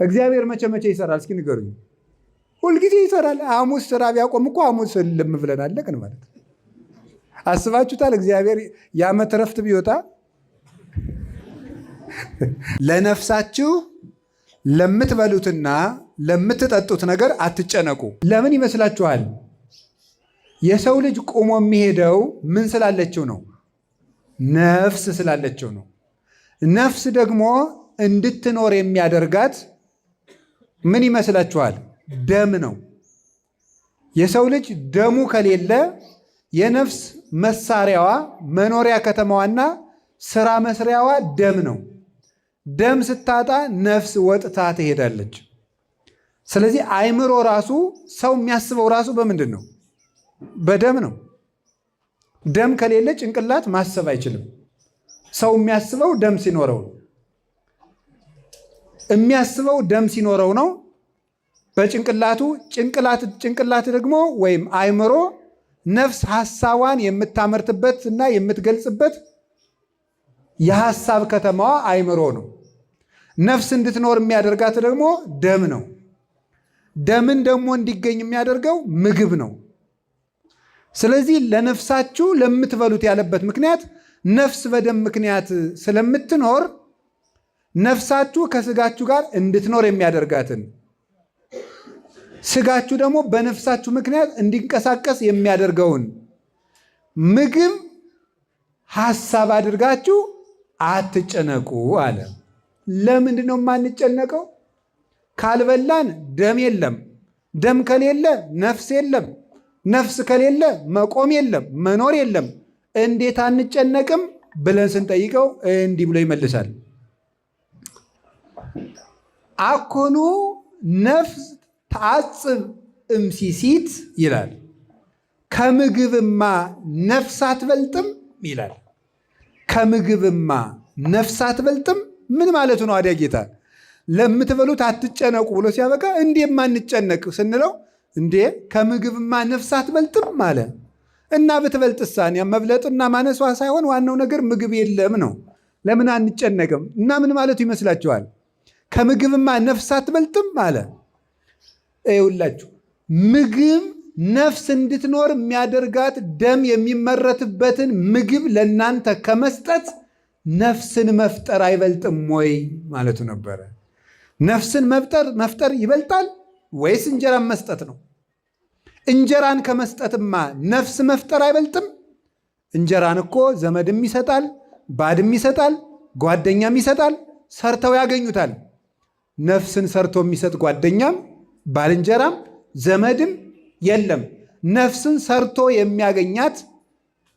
እግዚአብሔር መቼ መቼ ይሰራል? እስኪ ንገሩኝ። ሁልጊዜ ይሰራል። ሐሙስ ስራ ቢያቆም እኮ ሐሙስ ልም ብለን አለቅን ማለት። አስባችሁታል? እግዚአብሔር የዓመት እረፍት ቢወጣ ለነፍሳችሁ ለምትበሉትና ለምትጠጡት ነገር አትጨነቁ። ለምን ይመስላችኋል? የሰው ልጅ ቆሞ የሚሄደው ምን ስላለችው ነው? ነፍስ ስላለችው ነው። ነፍስ ደግሞ እንድትኖር የሚያደርጋት ምን ይመስላችኋል? ደም ነው። የሰው ልጅ ደሙ ከሌለ የነፍስ መሳሪያዋ መኖሪያ ከተማዋና ስራ መስሪያዋ ደም ነው። ደም ስታጣ ነፍስ ወጥታ ትሄዳለች። ስለዚህ አእምሮ ራሱ ሰው የሚያስበው ራሱ በምንድን ነው? በደም ነው። ደም ከሌለ ጭንቅላት ማሰብ አይችልም። ሰው የሚያስበው ደም ሲኖረው ነው። የሚያስበው ደም ሲኖረው ነው። በጭንቅላቱ ጭንቅላት ደግሞ ወይም አእምሮ ነፍስ ሐሳቧን የምታመርትበት እና የምትገልጽበት የሐሳብ ከተማዋ አእምሮ ነው። ነፍስ እንድትኖር የሚያደርጋት ደግሞ ደም ነው። ደምን ደግሞ እንዲገኝ የሚያደርገው ምግብ ነው። ስለዚህ ለነፍሳችሁ ለምትበሉት ያለበት ምክንያት ነፍስ በደም ምክንያት ስለምትኖር ነፍሳችሁ ከስጋችሁ ጋር እንድትኖር የሚያደርጋትን ስጋችሁ ደግሞ በነፍሳችሁ ምክንያት እንዲንቀሳቀስ የሚያደርገውን ምግብ ሐሳብ አድርጋችሁ አትጨነቁ አለ። ለምንድን ነው የማንጨነቀው? ካልበላን ደም የለም። ደም ከሌለ ነፍስ የለም። ነፍስ ከሌለ መቆም የለም፣ መኖር የለም። እንዴት አንጨነቅም ብለን ስንጠይቀው እንዲህ ብሎ ይመልሳል። አኮኑ ነፍስ ተአጽብ እምሲሲት ይላል። ከምግብማ ነፍስ አትበልጥም ይላል። ከምግብማ ነፍስ አትበልጥም ምን ማለቱ ነው? አዲያ ጌታ ለምትበሉት አትጨነቁ ብሎ ሲያበቃ እንዴ ማንጨነቅ ስንለው እንዴ ከምግብማ ነፍስ አትበልጥም አለ። እና ብትበልጥሳ መብለጥና ማነሷ ሳይሆን ዋናው ነገር ምግብ የለም ነው። ለምን አንጨነቅም? እና ምን ማለቱ ይመስላችኋል? ከምግብማ ነፍስ አትበልጥም አለ። ይኸውላችሁ ምግብ ነፍስ እንድትኖር የሚያደርጋት ደም የሚመረትበትን ምግብ ለእናንተ ከመስጠት ነፍስን መፍጠር አይበልጥም ወይ ማለቱ ነበረ። ነፍስን መፍጠር ይበልጣል ወይስ እንጀራን መስጠት ነው? እንጀራን ከመስጠትማ ነፍስ መፍጠር አይበልጥም? እንጀራን እኮ ዘመድም ይሰጣል፣ ባድም ይሰጣል፣ ጓደኛም ይሰጣል፣ ሰርተው ያገኙታል። ነፍስን ሰርቶ የሚሰጥ ጓደኛም ባልንጀራም ዘመድም የለም። ነፍስን ሰርቶ የሚያገኛት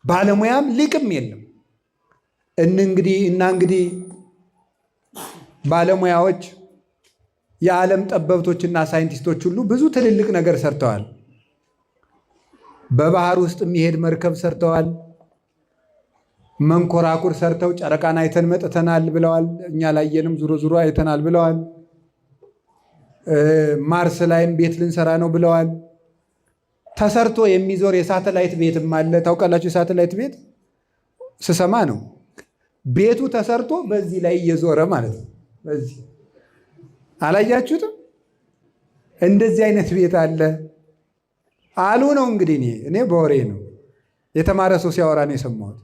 ባለሙያም ሊቅም የለም። እንግዲህ ባለሙያዎች የዓለም ጠበብቶችና ሳይንቲስቶች ሁሉ ብዙ ትልልቅ ነገር ሰርተዋል። በባህር ውስጥ የሚሄድ መርከብ ሰርተዋል። መንኮራኩር ሰርተው ጨረቃን አይተን መጥተናል ብለዋል። እኛ ላየንም ዙሮ አይተናል ብለዋል። ማርስ ላይም ቤት ልንሰራ ነው ብለዋል። ተሰርቶ የሚዞር የሳተላይት ቤትም አለ። ታውቃላችሁ? የሳተላይት ቤት ስሰማ ነው። ቤቱ ተሰርቶ በዚህ ላይ እየዞረ ማለት ነው። በዚህ አላያችሁትም? እንደዚህ አይነት ቤት አለ አሉ ነው እንግዲህ። እኔ በወሬ ነው፣ የተማረ ሰው ሲያወራ ነው የሰማሁት።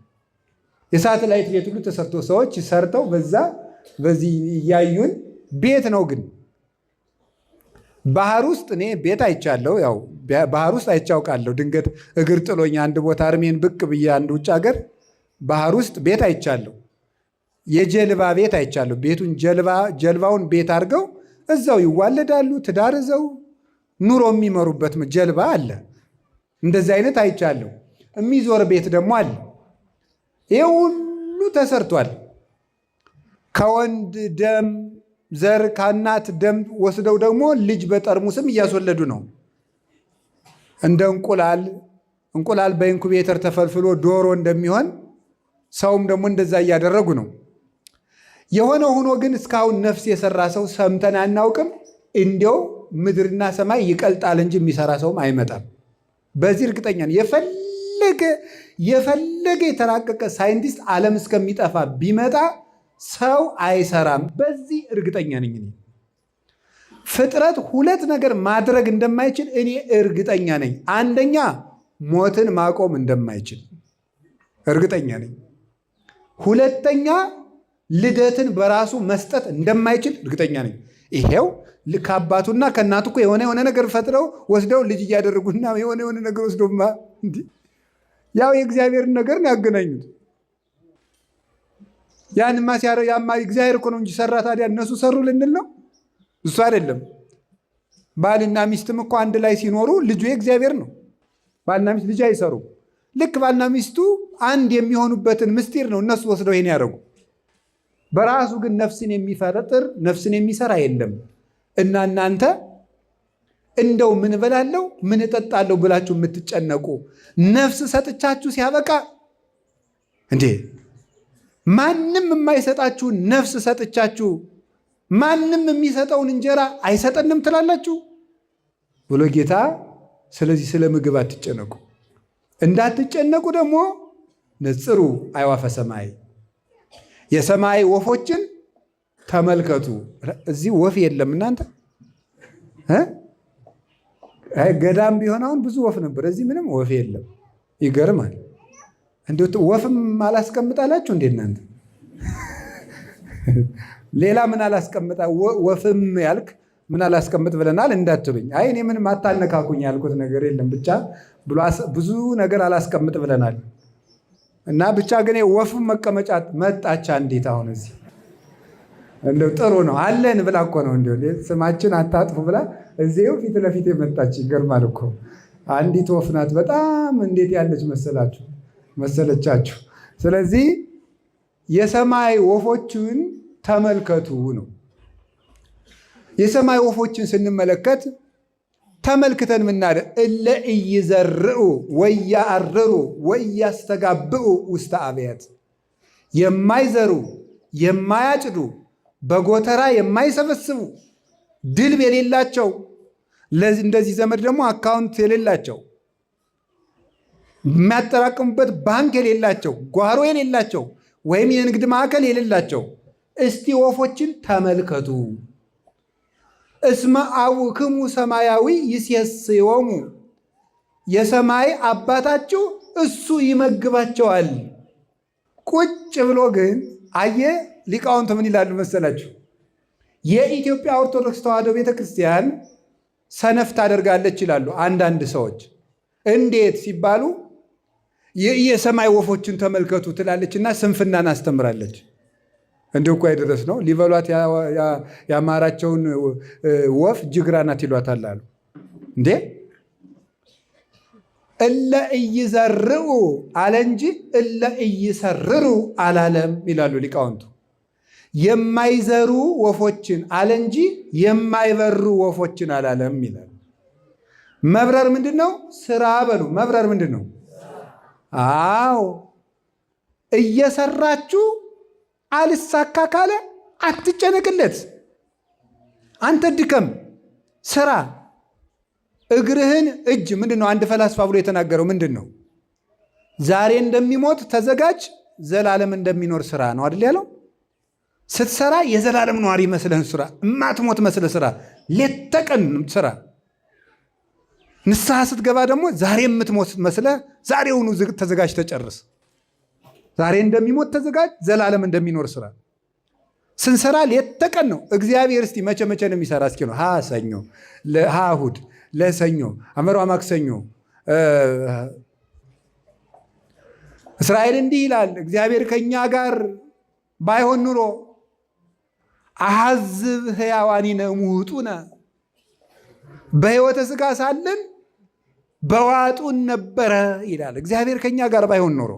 የሳተላይት ቤት ሁሉ ተሰርቶ ሰዎች ሰርተው በዚህ እያዩን ቤት ነው። ግን ባህር ውስጥ እኔ ቤት አይቻለሁ። ያው ባህር ውስጥ አይቻውቃለሁ። ድንገት እግር ጥሎኝ አንድ ቦታ እርሜን ብቅ ብዬ አንድ ውጭ ሀገር ባህር ውስጥ ቤት አይቻለሁ። የጀልባ ቤት አይቻለሁ። ቤቱን ጀልባውን ቤት አድርገው እዛው ይዋለዳሉ። ትዳር እዛው ኑሮ የሚመሩበት ጀልባ አለ። እንደዚህ አይነት አይቻለሁ። የሚዞር ቤት ደግሞ አለ። ይህ ሁሉ ተሰርቷል። ከወንድ ደም ዘር ከእናት ደም ወስደው ደግሞ ልጅ በጠርሙስም እያስወለዱ ነው። እንደ እንቁላል በኢንኩቤተር ተፈልፍሎ ዶሮ እንደሚሆን ሰውም ደግሞ እንደዛ እያደረጉ ነው። የሆነ ሆኖ ግን እስካሁን ነፍስ የሰራ ሰው ሰምተን አናውቅም። እንዲያው ምድርና ሰማይ ይቀልጣል እንጂ የሚሰራ ሰውም አይመጣም። በዚህ እርግጠኛ ነኝ። የፈለገ የተራቀቀ ሳይንቲስት ዓለም እስከሚጠፋ ቢመጣ ሰው አይሰራም። በዚህ እርግጠኛ ነኝ። ፍጥረት ሁለት ነገር ማድረግ እንደማይችል እኔ እርግጠኛ ነኝ። አንደኛ ሞትን ማቆም እንደማይችል እርግጠኛ ነኝ። ሁለተኛ ልደትን በራሱ መስጠት እንደማይችል እርግጠኛ ነኝ። ይሄው ከአባቱና ከእናቱ እኮ የሆነ ነገር ፈጥረው ወስደው ልጅ እያደረጉና የሆነ ነገር ወስደውማ ያው የእግዚአብሔርን ነገር ነው ያገናኙት። ያንማ እግዚአብሔር እኮ ነው እንጂ ሰራ። ታዲያ እነሱ ሰሩ ልንል ነው? እሱ አይደለም። ባልና ሚስትም እኮ አንድ ላይ ሲኖሩ ልጁ የእግዚአብሔር ነው። ባልና ሚስት ልጅ አይሰሩም። ልክ ባልና ሚስቱ አንድ የሚሆኑበትን ምስጢር ነው እነሱ ወስደው ይሄን ያደረጉ። በራሱ ግን ነፍስን የሚፈጥር ነፍስን የሚሰራ የለም። እና እናንተ እንደው ምን እበላለሁ ምን እጠጣለሁ ብላችሁ የምትጨነቁ ነፍስ ሰጥቻችሁ ሲያበቃ እንዴ ማንም የማይሰጣችሁን ነፍስ ሰጥቻችሁ ማንም የሚሰጠውን እንጀራ አይሰጠንም ትላላችሁ ብሎ ጌታ። ስለዚህ ስለ ምግብ አትጨነቁ። እንዳትጨነቁ ደግሞ ንጽሩ አዕዋፈ ሰማይ፣ የሰማይ ወፎችን ተመልከቱ። እዚህ ወፍ የለም እናንተ ገዳም ቢሆን አሁን ብዙ ወፍ ነበር። እዚህ ምንም ወፍ የለም። ይገርማል። እንደው ወፍም አላስቀምጣላችሁ እንዴ እናንተ? ሌላ ምን አላስቀምጣ ወፍም ያልክ ምን አላስቀምጥ ብለናል እንዳትሉኝ። አይ እኔ ምንም አታነካኩኝ ያልኩት ነገር የለም። ብቻ ብዙ ነገር አላስቀምጥ ብለናል እና ብቻ ግን ወፍም መቀመጫ መጣቻ እንዴት አሁን እዚህ እንደው ጥሩ ነው አለን ብላ እኮ ነው እንደው ስማችን አታጥፉ ብላ እዚው ፊት ለፊት የመጣች። ይገርማል እኮ አንዲት ወፍ ናት። በጣም እንዴት ያለች መሰለቻችሁ። ስለዚህ የሰማይ ወፎችን ተመልከቱ ነው። የሰማይ ወፎችን ስንመለከት ተመልክተን ምናደ እለ ኢይዘርኡ ወያአርሩ ወያስተጋብኡ ውስተ አብያት፣ የማይዘሩ የማያጭዱ በጎተራ የማይሰበስቡ ድልብ የሌላቸው እንደዚህ ዘመድ ደግሞ አካውንት የሌላቸው የሚያጠራቅሙበት ባንክ የሌላቸው ጓሮ የሌላቸው ወይም የንግድ ማዕከል የሌላቸው እስቲ ወፎችን ተመልከቱ። እስመ አቡክሙ ሰማያዊ ይሴስዮሙ፣ የሰማይ አባታችሁ እሱ ይመግባቸዋል። ቁጭ ብሎ ግን አየ ሊቃውንት ምን ይላሉ መሰላችሁ? የኢትዮጵያ ኦርቶዶክስ ተዋሕዶ ቤተክርስቲያን ሰነፍ ታደርጋለች ይላሉ አንዳንድ ሰዎች። እንዴት ሲባሉ የሰማይ ወፎችን ተመልከቱ ትላለችና ስንፍናን አስተምራለች። እንዲሁ እኮ አይደረስ ነው ሊበሏት ያማራቸውን ወፍ ጅግራ ናት ይሏታል አሉ። እንዴ እለ ኢይዘርኡ አለ እንጂ እለ ኢይሰርሩ አላለም ይላሉ ሊቃውንቱ። የማይዘሩ ወፎችን አለ እንጂ የማይበሩ ወፎችን አላለም ይላሉ። መብረር ምንድን ነው? ስራ በሉ። መብረር ምንድን ነው? አዎ እየሰራችሁ አልሳካ ካለ አትጨነቅለት። አንተ ድከም፣ ስራ። እግርህን እጅ ምንድን ነው? አንድ ፈላስፋ ብሎ የተናገረው ምንድን ነው? ዛሬ እንደሚሞት ተዘጋጅ፣ ዘላለም እንደሚኖር ስራ ነው አይደል ያለው? ስትሰራ የዘላለም ነዋሪ መስለህን ስራ፣ እማትሞት መስለህ ስራ፣ ሌት ተቀን ስራ። ንስሐ ስትገባ ደግሞ ዛሬ የምትሞት መስለህ ዛሬውኑ ተዘጋጅ፣ ተጨርስ። ዛሬ እንደሚሞት ተዘጋጅ፣ ዘላለም እንደሚኖር ስራ። ስንሰራ ሌት ተቀን ነው። እግዚአብሔር እስቲ መቼ ነው የሚሰራ? እስኪ ነው ሰኞ፣ እሑድ፣ ለሰኞ፣ አመሯ ማክሰኞ። እስራኤል እንዲህ ይላል፣ እግዚአብሔር ከኛ ጋር ባይሆን ኑሮ አሐዝብ ሕያዋኒነ እሙጡነ፣ በሕይወተ ሥጋ ሳለን በዋጡን ነበረ ይላል። እግዚአብሔር ከኛ ጋር ባይሆን ኖሮ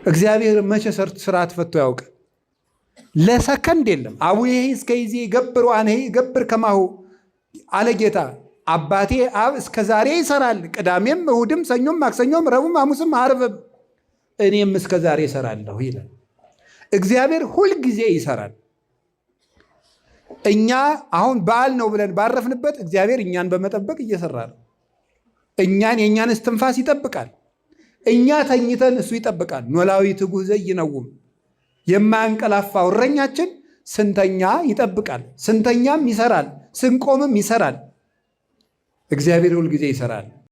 እግዚአብሔር መቼ ስርዓት ፈቶ ያውቅ? ለሰከንድ የለም። አቡዬ እስከ ይዜ ገብር ዋንሄ ገብር ከማሁ አለ ጌታ። አባቴ አብ እስከ ዛሬ ይሰራል፣ ቅዳሜም እሑድም ሰኞም ማክሰኞም ረቡዕም ሐሙስም ዓርብም፣ እኔም እስከ ዛሬ ይሰራለሁ ይላል። እግዚአብሔር ሁልጊዜ ይሰራል። እኛ አሁን በዓል ነው ብለን ባረፍንበት እግዚአብሔር እኛን በመጠበቅ እየሰራ ነው። የእኛን እስትንፋስ ይጠብቃል። እኛ ተኝተን እሱ ይጠብቃል። ኖላዊ ትጉህ ዘይነውም፣ የማያንቀላፋው እረኛችን ስንተኛ ይጠብቃል፣ ስንተኛም ይሰራል፣ ስንቆምም ይሰራል። እግዚአብሔር ሁልጊዜ ይሰራል።